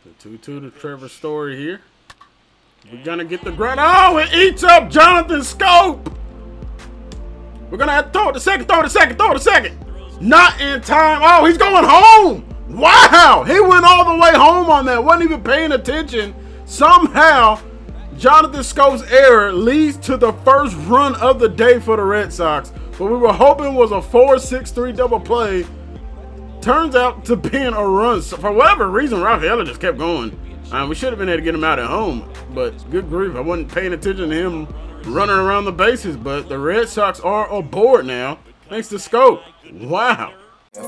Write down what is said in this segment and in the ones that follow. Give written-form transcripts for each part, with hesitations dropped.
The 2-2 to Trevor Story here. We're going to get the ground. Oh, it eats up Jonathan Scope. We're going to have to throw it to second, throw it to second. Not in time. Oh, he's going home. Wow. He went all the way home on that. Wasn't even paying attention. Somehow, Jonathan Scope's error leads to the first run of the day for the Red Sox. What we were hoping was a 4-6-3 double play. Turns out to being a run. So for whatever reason, Rafaela just kept going. We should have been able to get him out at home. But good grief, I wasn't paying attention to him running around the bases. But the Red Sox are aboard now, thanks to Scope. Wow.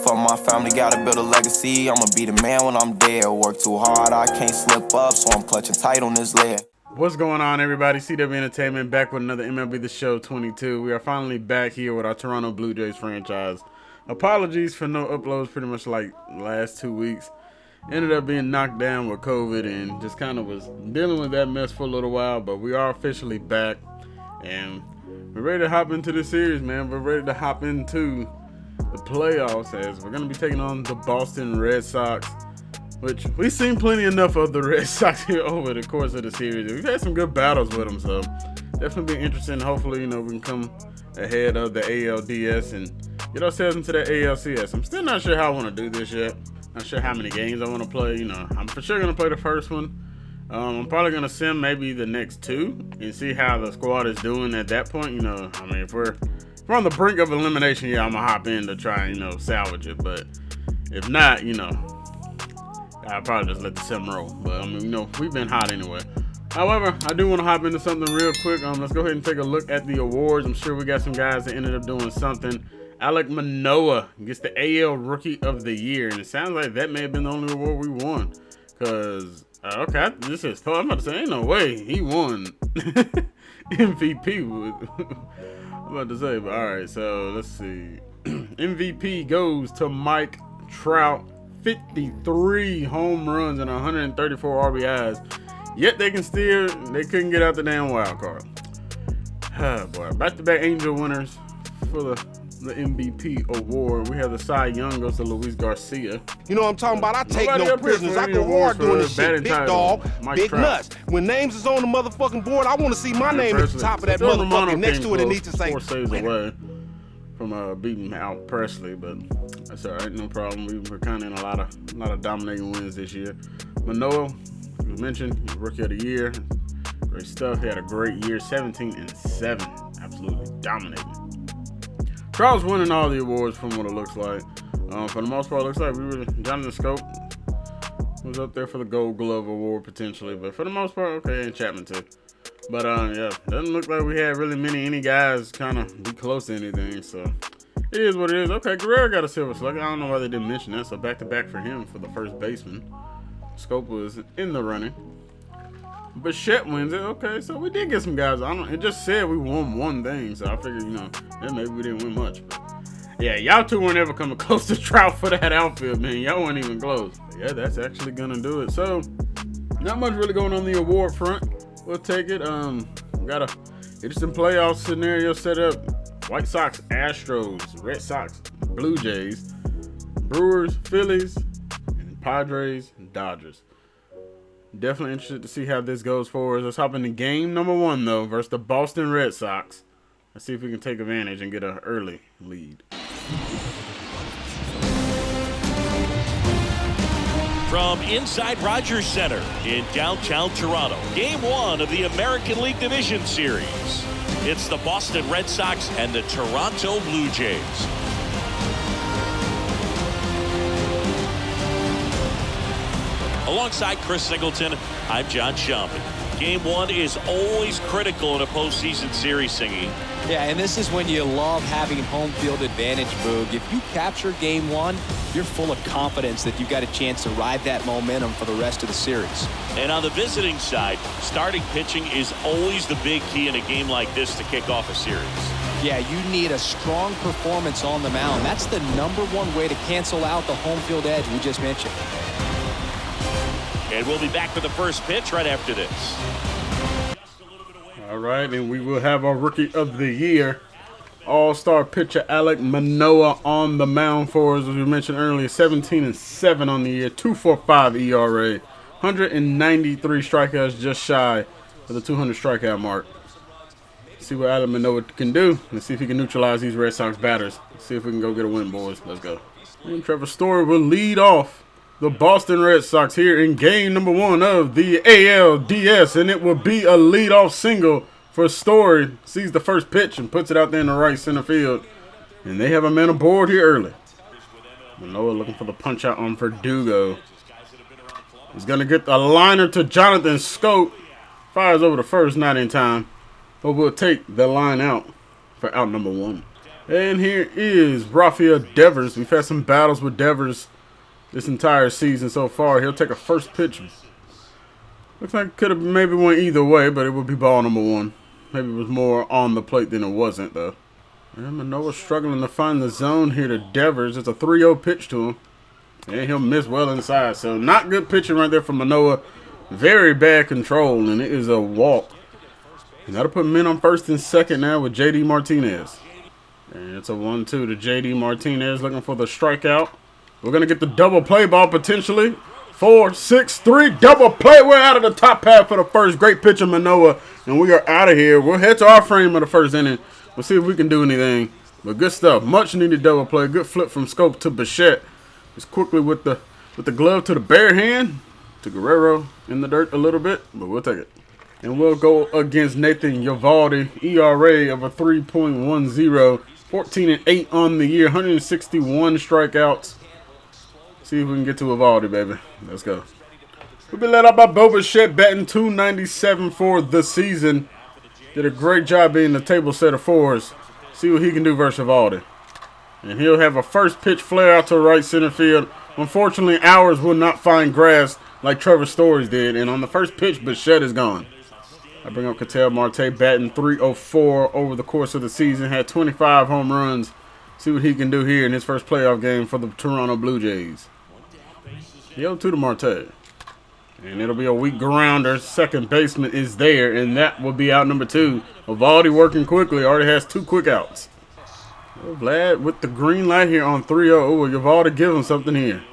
For my family, gotta build a legacy. I'ma be the man when I'm dead. Work too hard, I can't slip up, so I'm clutching tight on this leg. What's going on, everybody? CW Entertainment back with another MLB The Show 22. We are finally back here with our Toronto Blue Jays franchise. Apologies for no uploads pretty much like last 2 weeks. Ended up being knocked down with COVID and just kind of was dealing with that mess for a little while, but we are officially back and we're ready to hop into the series, man. We're ready to hop into the playoffs as we're going to be taking on the Boston Red Sox, which we've seen plenty enough of the Red Sox here over the course of the series. We've had some good battles with them, so definitely be interesting. Hopefully, we can come ahead of the ALDS and get ourselves into the ALCS. I'm still not sure how I want to do this yet. Not sure how many games I want to play. I'm for sure going to play the first one. I'm probably going to sim maybe the next two and see how the squad is doing at that point. If we're on the brink of elimination, yeah, I'm going to hop in to try and, salvage it. But if not, I'll probably just let the sim roll. But, we've been hot anyway. However, I do want to hop into something real quick. Let's go ahead and take a look at the awards. I'm sure we got some guys that ended up doing something. Alek Manoah gets the AL Rookie of the Year, and it sounds like that may have been the only award we won. Because, I'm about to say, ain't no way he won MVP. I'm about to say, but all right, so let's see. MVP goes to Mike Trout, 53 home runs and 134 RBIs. Yet they couldn't get out the damn wild card. Oh boy, back-to-back Angel winners for the MVP award. We have the Cy Young goes to Luis Garcia. You know what I'm talking about? I take no prisoners. I go hard doing this shit. Big dog, big nuts. When names is on the motherfucking board, I want to see my name at the top of that motherfucker. Next to it, it needs to say 4 saves away from beating out Presley, but that's all right, no problem. We were kind of in a lot of dominating wins this year. Manoah, you mentioned, Rookie of the Year. Great stuff. He had a great year, 17-7, absolutely dominating. Trout's winning all the awards from what it looks like. For the most part, it looks like Jonathan Scope was up there for the Gold Glove Award potentially, but for the most part, okay, and Chapman too. But yeah, doesn't look like we had really any guys kind of be close to anything, so it is what it is. Okay, Guerrero got a Silver Slugger. I don't know why they didn't mention that, so back-to-back for him for the first baseman. Scope was in the running. Bichette wins it. Okay, so we did get some guys. It just said we won one thing, so I figured, maybe we didn't win much. But yeah, y'all two weren't ever coming close to Trout for that outfield, man. Y'all weren't even close. But yeah, that's actually gonna do it. So not much really going on the award front. We'll take it. Got a interesting playoff scenario set up. White Sox, Astros, Red Sox, Blue Jays, Brewers, Phillies, and Padres, and Dodgers. Definitely interested to see how this goes forward. Let's hop into game number 1, though, versus the Boston Red Sox. Let's see if we can take advantage and get an early lead. From inside Rogers Center in downtown Toronto, Game 1 of the American League Division Series. It's the Boston Red Sox and the Toronto Blue Jays. Alongside Chris Singleton, I'm John Shelby. Game 1 is always critical in a postseason series, Singy. Yeah, and this is when you love having home field advantage, Boog. If you capture Game 1, you're full of confidence that you've got a chance to ride that momentum for the rest of the series. And on the visiting side, starting pitching is always the big key in a game like this to kick off a series. Yeah, you need a strong performance on the mound. That's the #1 way to cancel out the home field edge we just mentioned. And we'll be back for the first pitch right after this. All right, and we will have our Rookie of the Year, All-Star pitcher Alek Manoah on the mound for us. As we mentioned earlier, 17-7 on the year, 2.45 ERA, 193 strikeouts, just shy of the 200 strikeout mark. See what Adam Manoah can do. Let's see if he can neutralize these Red Sox batters. Let's see if we can go get a win, boys. Let's go. And Trevor Story will lead off the Boston Red Sox here in game number 1 of the ALDS. And it will be a leadoff single for Story. Sees the first pitch and puts it out there in the right center field. And they have a man aboard here early. Manoah looking for the punch out on Verdugo. He's going to get a liner to Jonathan Scope. Fires over the first, not in time. But we'll take the line out for out number 1. And here is Rafael Devers. We've had some battles with Devers this entire season so far. He'll take a first pitch. Looks like it could have maybe went either way, but it would be ball number 1. Maybe it was more on the plate than it wasn't, though. And Manoah struggling to find the zone here to Devers. It's a 3-0 pitch to him. And he'll miss well inside. So not good pitching right there from Manoah. Very bad control, and it is a walk. And that'll put men on first and second now with J.D. Martinez. And it's a 1-2 to J.D. Martinez looking for the strikeout. We're going to get the double play ball potentially. 4-6-3 double play. We're out of the top half for the first. Great pitch of Manoah. And we are out of here. We'll head to our frame of the first inning. We'll see if we can do anything. But good stuff. Much needed double play. Good flip from Scope to Bichette. Just quickly with the glove to the bare hand. To Guerrero in the dirt a little bit. But we'll take it. And we'll go against Nathan Eovaldi. ERA of a 3.10. 14-8 on the year. 161 strikeouts. See if we can get to Eovaldi, baby. Let's go. We'll be led out by Bo Bichette, batting .297 for the season. Did a great job being the table setter for us. See what he can do versus Eovaldi. And he'll have a first pitch flare out to right center field. Unfortunately, ours will not find grass like Trevor Story's did. And on the first pitch, Bichette is gone. I bring up Ketel Marte, batting .304 over the course of the season. Had 25 home runs. See what he can do here in his first playoff game for the Toronto Blue Jays. 0-2 to Marte. And it'll be a weak grounder. Second baseman is there, and that will be out number 2. Eovaldi working quickly. Already has 2 quick outs. Oh, Vlad with the green light here on 3-0. Oh, Eovaldi give him something here.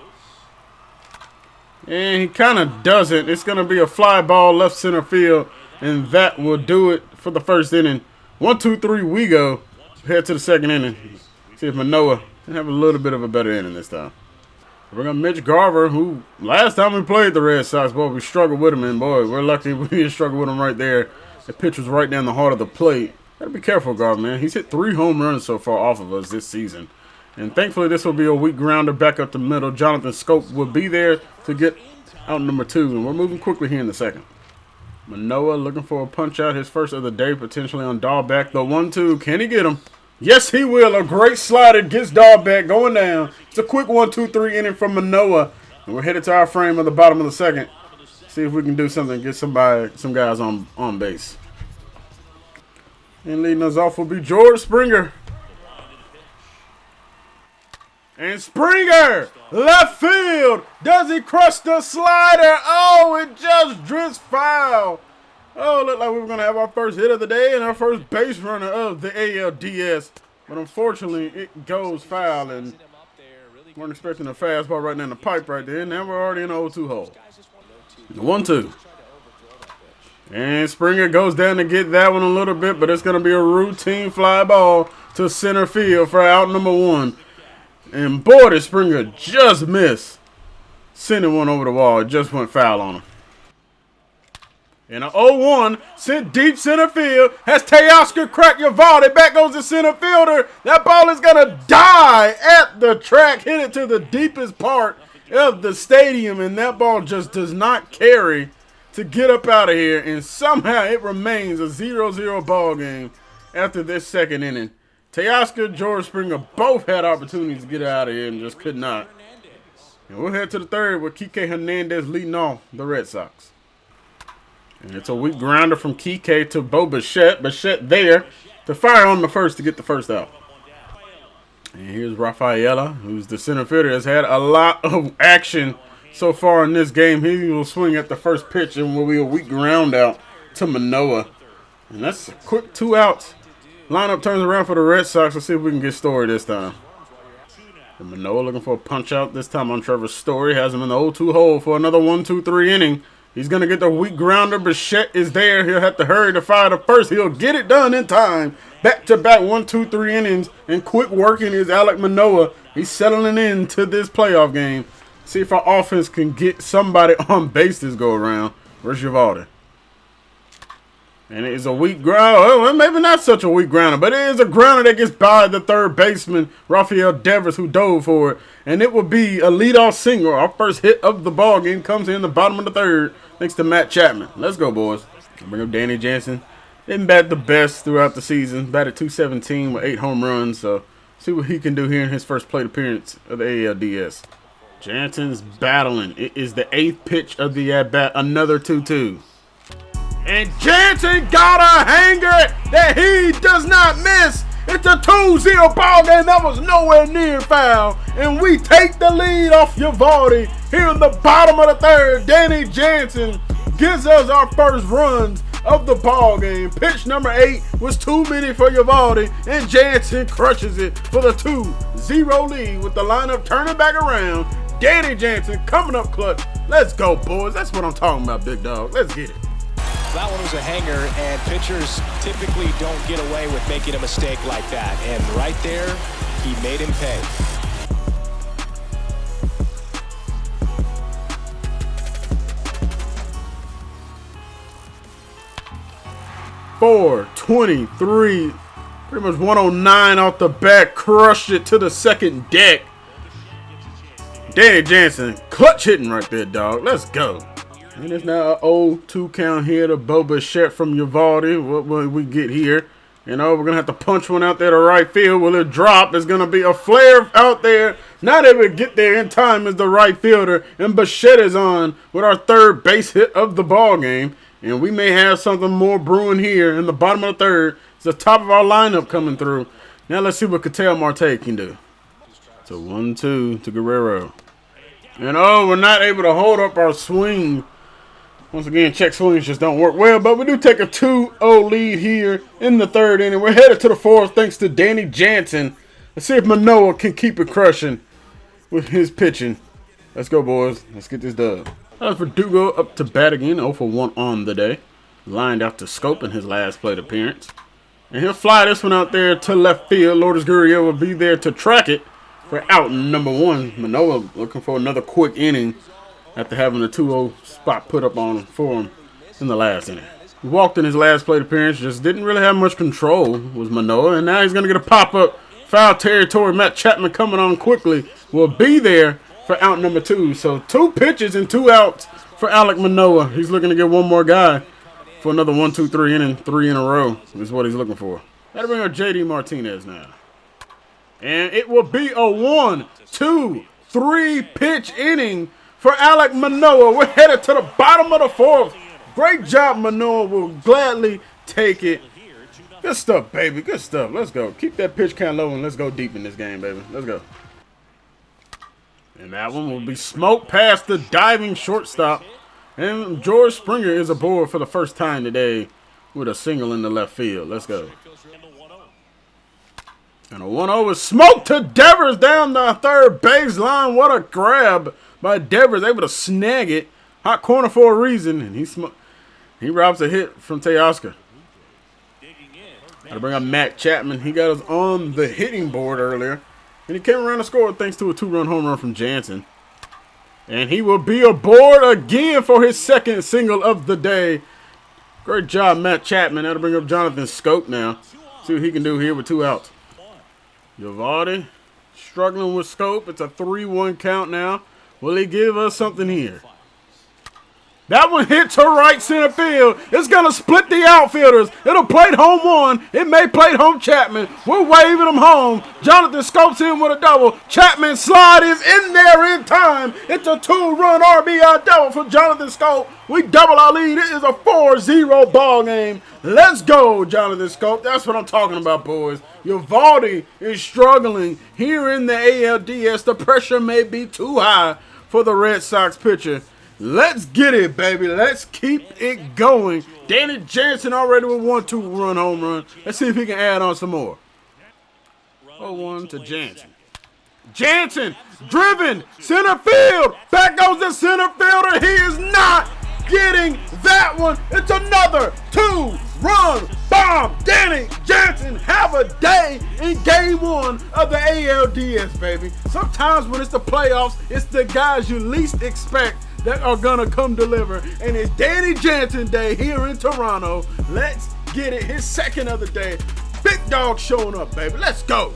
And he kind of doesn't. It's going to be a fly ball left center field. And that will do it for the first inning. 1-2-3, we go. Head to the second inning. See if Manoah can have a little bit of a better inning this time. We're going to Mitch Garver, who last time we played the Red Sox, boy, we struggled with him. And, boy, we're lucky we didn't struggle with him right there. The pitch was right down the heart of the plate. Got to be careful, Garver, man. He's hit 3 home runs so far off of us this season. And thankfully, this will be a weak grounder back up the middle. Jonathan Scope will be there to get out number 2. And we're moving quickly here in the second. Manoah looking for a punch out, his first of the day, potentially on Dahlbeck. The 1-2, can he get him? Yes, he will. A great slider gets Dahlbeck going down. It's a quick 1-2-3 inning from Manoah. And we're headed to our frame at the bottom of the second. See if we can do something, get some guys on base. And leading us off will be George Springer. And Springer, left field. Does he crush the slider? Oh, it just drifts foul. Oh, looked like we were going to have our first hit of the day and our first base runner of the ALDS. But unfortunately, it goes foul. And weren't expecting a fastball right down the pipe right there. And now we're already in the 0-2 hole. 1-2. And Springer goes down to get that one a little bit. But it's going to be a routine fly ball to center field for out number 1. And boy, did Springer just miss sending one over the wall. It just went foul on him. And an 0-1 sent deep center field. Has Teoscar cracked Eovaldi. Back goes the center fielder. That ball is going to die at the track. Hit it to the deepest part of the stadium. And that ball just does not carry to get up out of here. And somehow it remains a 0-0 ball game after this second inning. Teoscar, George Springer both had opportunities to get out of here and just could not. And we'll head to the third with Kike Hernandez leading off the Red Sox. And it's a weak grounder from Kike to Bo Bichette. Bichette there to fire on the first to get the first out. And here's Rafaela, who's the center fielder, has had a lot of action so far in this game. He will swing at the first pitch and will be a weak ground out to Manoah. And that's a quick 2 outs. Lineup turns around for the Red Sox. Let's see if we can get Story this time. And Manoah looking for a punch out this time on Trevor Story. Has him in the 0-2 hole for another 1-2-3 inning. He's going to get the weak grounder. Bichette is there. He'll have to hurry to fire the first. He'll get it done in time. Back-to-back 1-2-3 innings. And quick working is Alek Manoah. He's settling into this playoff game. See if our offense can get somebody on base this go-around. Where's Eovaldi? And it is a weak grounder. Well, maybe not such a weak grounder, but it is a grounder that gets by the third baseman, Rafael Devers, who dove for it. And it will be a leadoff single. Our first hit of the ball game comes in the bottom of the third, thanks to Matt Chapman. Let's go, boys. Bring up Danny Jansen. Didn't bat the best throughout the season. Batted .217 with 8 home runs. So see what he can do here in his first plate appearance of the ALDS. Jansen's battling. It is the 8th pitch of the at-bat. Another 2-2. And Jansen got a hanger that he does not miss. It's a 2-0 ball game. That was nowhere near foul. And we take the lead off Eovaldi here in the bottom of the third. Danny Jansen gives us our first runs of the ball game. Pitch number 8 was too many for Eovaldi, and Jansen crushes it for the 2-0 lead with the lineup turning back around. Danny Jansen coming up clutch. Let's go, boys. That's what I'm talking about, big dog. Let's get it. That one was a hanger, and pitchers typically don't get away with making a mistake like that. And right there, he made him pay. .423, pretty much 109 off the bat, crushed it to the second deck. Danny Jansen, clutch hitting right there, dog. Let's go. And it's now an 0-2 count here to Bo Bichette from Eovaldi. What will we get here? You know, we're going to have to punch one out there to right field. Will it drop? It's going to be a flare out there. Not able to get there in time as the right fielder. And Bichette is on with our third base hit of the ball game. And we may have something more brewing here in the bottom of the third. It's the top of our lineup coming through. Now let's see what Ketel Marte can do. It's a 1-2 to Guerrero. And oh, we're not able to hold up our swing. Once again, check swings just don't work well, but we do take a 2-0 lead here in the third inning. We're headed to the fourth thanks to Danny Jansen. Let's see if Manoah can keep it crushing with his pitching. Let's go, boys. Let's get this done. As for Verdugo up to bat again, 0 for 1 on the day. Lined out to Scope in his last plate appearance. And he'll fly this one out there to left field. Lourdes Gurriel will be there to track it for out number 1. Manoah looking for another quick inning after having a 2-0 spot put up on for him in the last inning. He walked in his last plate appearance, just didn't really have much control, was Manoah, and now he's going to get a pop-up foul territory. Matt Chapman coming on quickly will be there for out number 2. So 2 pitches and 2 outs for Alek Manoah. He's looking to get one more guy for another 1-2-3 inning, 3 in a row is what he's looking for. That'll bring up J.D. Martinez now. And it will be a 1-2-3 pitch inning for Alek Manoah. We're headed to the bottom of the fourth. Great job, Manoah. Will gladly take it. Good stuff, baby. Good stuff. Let's go. Keep that pitch count low and let's go deep in this game, baby. Let's go. And that one will be smoked past the diving shortstop. And George Springer is aboard for the first time today with a single in the left field. Let's go. And a 1-0 is smoked to Devers down the third baseline. What a grab by Devers, able to snag it. Hot corner for a reason. And he robs a hit from Teoscar. Got to bring up Matt Chapman. He got us on the hitting board earlier. And he came around and scored thanks to a 2-run home run from Jansen. And he will be aboard again for his second single of the day. Great job, Matt Chapman. That'll bring up Jonathan Scope now. See what he can do here with 2 outs. Eovaldi struggling with Scope. It's a 3-1 count now. Will he give us something here? That one hit to right center field. It's going to split the outfielders. It'll plate home 1. It may plate home Chapman. We're waving him home. Jonathan Scope's in with a double. Chapman slide is in there in time. It's a 2-run RBI double for Jonathan Scope. We double our lead. It is a 4-0 ball game. Let's go, Jonathan Scope. That's what I'm talking about, boys. Eovaldi is struggling here in the ALDS. The pressure may be too high for the Red Sox pitcher. Let's get it, baby. Let's keep it going. Danny Jansen already with 1 2-run home run. Let's see if he can add on some more. 0-1 to Jansen. Jansen, driven, center field. Back goes the center fielder. He is not getting that one. It's another 2-run bomb. Danny Jansen have a day in game 1 of the ALDS, baby. Sometimes when it's the playoffs, it's the guys you least expect that are gonna come deliver. And it's Danny Jansen day here in Toronto. Let's get it. His second of the day. Big dog showing up, baby. Let's go.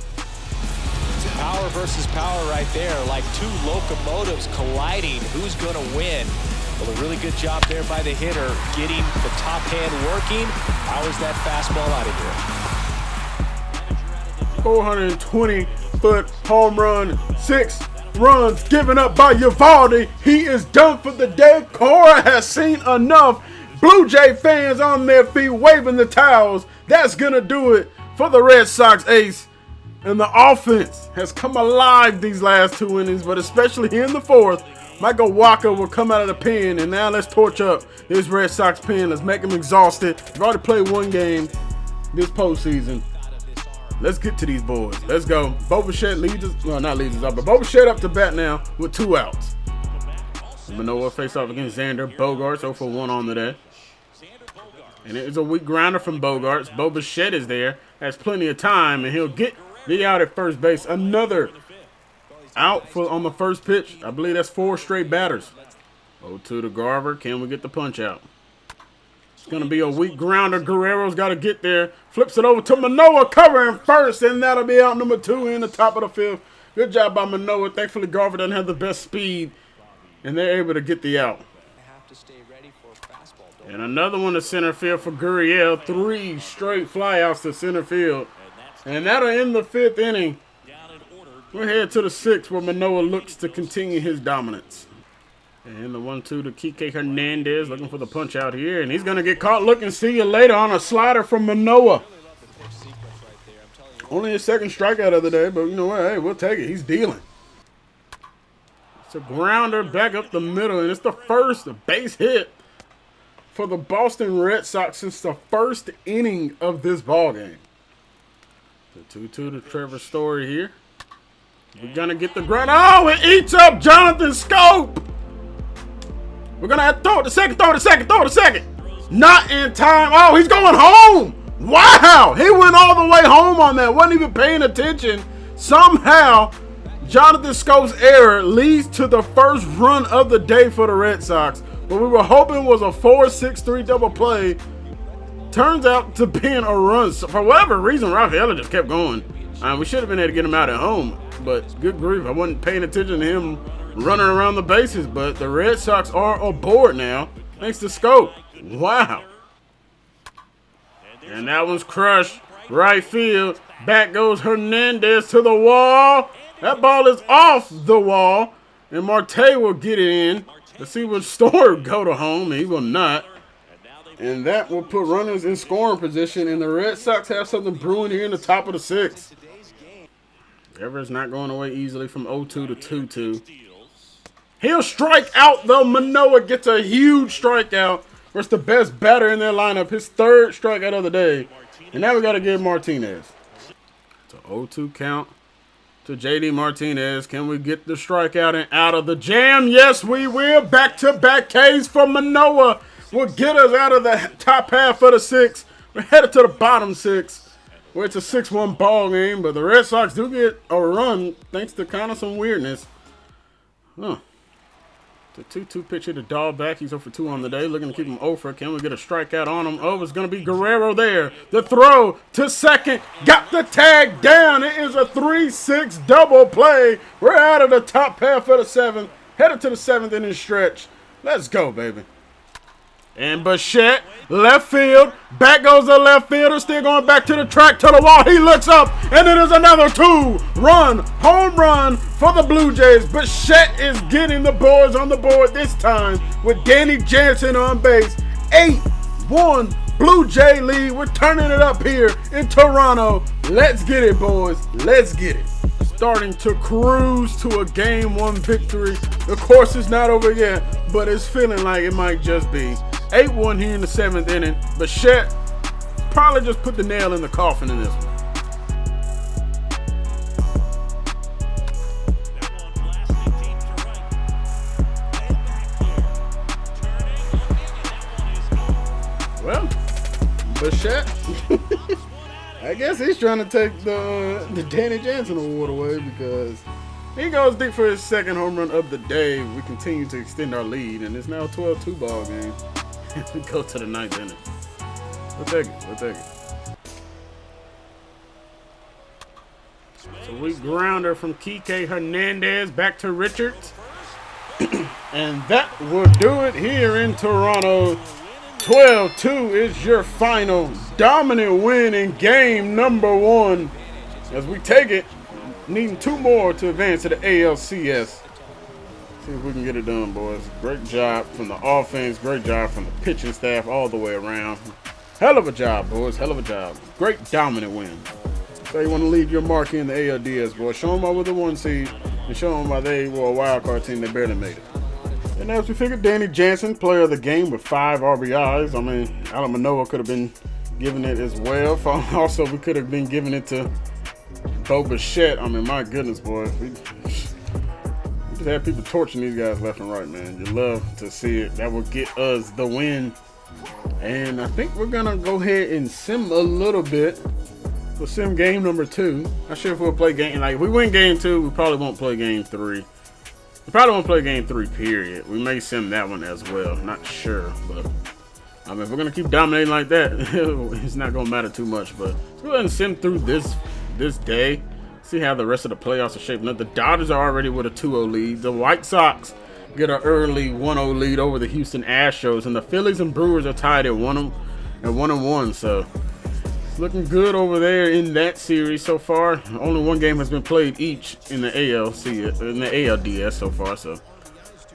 Power versus power right there, like two locomotives colliding. Who's going to win? Well, a really good job there by the hitter, getting the top hand working. Powers that fastball out of here. 420-foot home run, 6 runs given up by Uvalde. He is done for the day. Cora has seen enough. Blue Jay fans on their feet waving the towels. That's going to do it for the Red Sox ace. And the offense has come alive these last 2 innings, but especially here in the 4th. Michael Walker will come out of the pen, and now let's torch up this Red Sox pen. Let's make them exhausted. We've already played 1 game this postseason. Let's get to these boys. Let's go. Bo Bichette leads us, well, not leads us up, but Bo Bichette up to bat now with 2 outs. Manoah face off against Xander Bogaerts, 0 for 1 on the day. And it is a weak grounder from Bogaerts. Bo Bichette is there, has plenty of time, and he'll get the out at first base. Another out on the first pitch. I believe that's 4 straight batters. 0-2 to Garver. Can we get the punch out? It's going to be a weak grounder. Guerrero's got to get there. Flips it over to Manoah, covering first, and that'll be out number 2 in the top of the 5th. Good job by Manoah. Thankfully, Garver doesn't have the best speed, and they're able to get the out. And another one to center field for Gurriel. 3 straight flyouts to center field. And that'll end the 5th inning. We're headed to the 6th where Manoah looks to continue his dominance. And the 1-2 to Kike Hernandez looking for the punch out here. And he's going to get caught looking. See you later on a slider from Manoah. Only his 2nd strikeout of the day, but you know what? Hey, we'll take it. He's dealing. It's a grounder back up the middle. And it's the first base hit for the Boston Red Sox since the 1st inning of this ballgame. The 2-2 to Trevor Story here. We're going to get the ground. Oh, it eats up Jonathan Scope. We're going to have to throw it to second, throw it to second, throw it to second. Not in time. Oh, he's going home. Wow. He went all the way home on that. Wasn't even paying attention. Somehow, Jonathan Scope's error leads to the first run of the day for the Red Sox. What we were hoping was a 4-6-3 double play. Turns out to being a run. So for whatever reason, Rafaela just kept going. We should have been able to get him out at home. But good grief, I wasn't paying attention to him running around the bases. But the Red Sox are aboard now, thanks to Scope. Wow. And that one's crushed. Right field. Back goes Hernandez to the wall. That ball is off the wall. And Marte will get it in. Let's see what Story go to home. He will not. And that will put runners in scoring position. And the Red Sox have something brewing here in the top of the 6th. Everett's not going away easily from 0-2 to 2-2. He'll strike out, though. Manoah gets a huge strikeout. Versus the best batter in their lineup. His 3rd strikeout of the day. And now we got to give Martinez. It's an 0-2 count to J.D. Martinez. Can we get the strikeout and out of the jam? Yes, we will. Back-to-back Ks for Manoah will get us out of the top half of the 6th. We're headed to the bottom 6. Where it's a 6-1 ball game, but the Red Sox do get a run thanks to kind of some weirdness. Huh. The 2-2 pitch hit a dog back. He's 0 for 2 on the day. Looking to keep him over. Can we get a strikeout on him? Oh, it's going to be Guerrero there. The throw to second. Got the tag down. It is a 3-6 double play. We're out of the top half of the 7th. Headed to the 7th inning stretch. Let's go, baby. And Bichette, left field. Back goes the left fielder. Still going back to the track, to the wall. He looks up, and it is another 2-run home run for the Blue Jays. Bichette is getting the boys on the board this time with Danny Jansen on base. 8-1 Blue Jay lead. We're turning it up here in Toronto. Let's get it, boys. Let's get it. Starting to cruise to a Game 1 victory. The course is not over yet, but it's feeling like it might just be. 8-1 here in the 7th inning. Bichette probably just put the nail in the coffin in this one. Well, Bichette, I guess he's trying to take the Danny Jansen award away because he goes deep for his second home run of the day. We continue to extend our lead, and it's now a 12-2 ball game. We go to the 9th inning. We'll take it. We'll take it. So we grounder from Kike Hernandez back to Richards. And that will do it here in Toronto. 12-2 is your final dominant win in game number 1. As we take it, needing 2 more to advance to the ALCS. See if we can get it done, boys. Great job from the offense. Great job from the pitching staff all the way around. Hell of a job, boys. Hell of a job. Great dominant win. So you want to leave your mark in the ALDS, boys. Show them why we're the 1 seed and show them why they were a wild card team that barely made it. And as we figured, Danny Jansen, player of the game with 5 RBIs. I mean, Alan Manoah could have been giving it as well. Also, we could have been giving it to Bo Bichette. I mean, my goodness, boys. We just had people torching these guys left and right, man. You love to see it. That will get us the win. And I think we're going to go ahead and sim a little bit. We'll sim game number 2. Not sure if we'll play game. Like, if we win game 2, we probably won't play game 3. We probably won't play game 3, period. We may sim that one as well. Not sure, but I mean, if we're gonna keep dominating like that, it's not gonna matter too much. But let's go ahead and sim through this day. See how the rest of the playoffs are shaping up. The Dodgers are already with a 2-0 lead. The White Sox get an early 1-0 lead over the Houston Astros, and the Phillies and Brewers are tied at 1-1. So it's looking good over there in that series so far. Only 1 game has been played each in the ALDS so far. So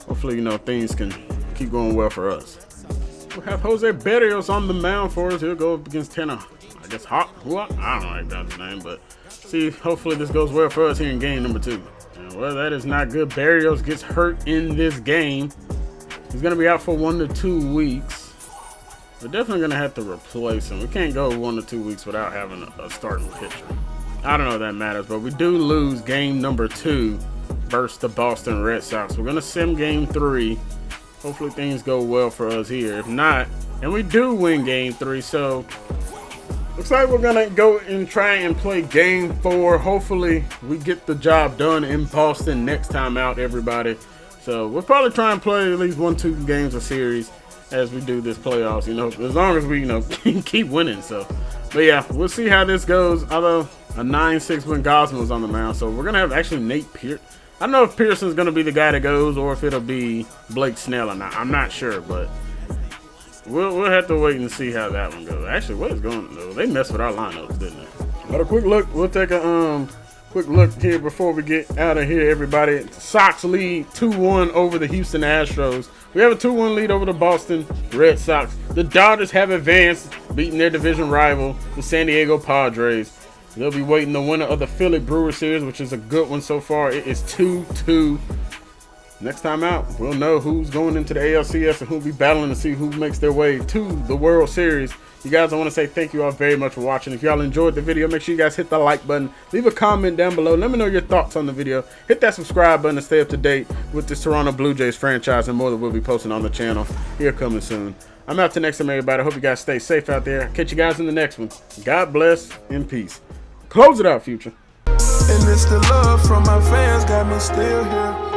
hopefully, you know, things can keep going well for us. We'll have Jose Berrios on the mound for us. He'll go up against Tanner, I guess, Hawk. I don't know his name, but see, hopefully this goes well for us here in game number 2. And, well, that is not good. Berrios gets hurt in this game. He's going to be out for 1 to 2 weeks. We're definitely going to have to replace him. We can't go 1 to 2 weeks without having a starting pitcher. I don't know if that matters, but we do lose game number 2 versus the Boston Red Sox. We're going to sim game 3. Hopefully things go well for us here. If not, and we do win game 3, so looks like we're going to go and try and play game 4. Hopefully we get the job done in Boston next time out, everybody. So we'll probably try and play at least 1-2 games a series as we do this playoffs, you know, as long as we, you know, keep winning. So, but yeah, we'll see how this goes. Although a 9-6 when Gosman was on the mound, so we're gonna have actually Nate Pearson. I don't know if Pearson's gonna be the guy that goes or if it'll be Blake Snell or not. I'm not sure, but we'll have to wait and see how that one goes. Actually, what is going on? Though? They messed with our lineups, didn't they? But a quick look. We'll take a quick look here before we get out of here, everybody. Sox lead 2-1 over the Houston Astros. We have a 2-1 lead over the Boston Red Sox. The Dodgers have advanced, beating their division rival, the San Diego Padres. They'll be waiting the winner of the Philly Brewer series, which is a good one so far. It is 2-2. Next time out, we'll know who's going into the ALCS and who'll be battling to see who makes their way to the World Series. You guys, I want to say thank you all very much for watching. If y'all enjoyed the video, make sure you guys hit the like button. Leave a comment down below. Let me know your thoughts on the video. Hit that subscribe button to stay up to date with this Toronto Blue Jays franchise and more that we'll be posting on the channel here coming soon. I'm out to next time, everybody. I hope you guys stay safe out there. Catch you guys in the next one. God bless and peace. Close it out, Future. And it's the love from my fans got me still here.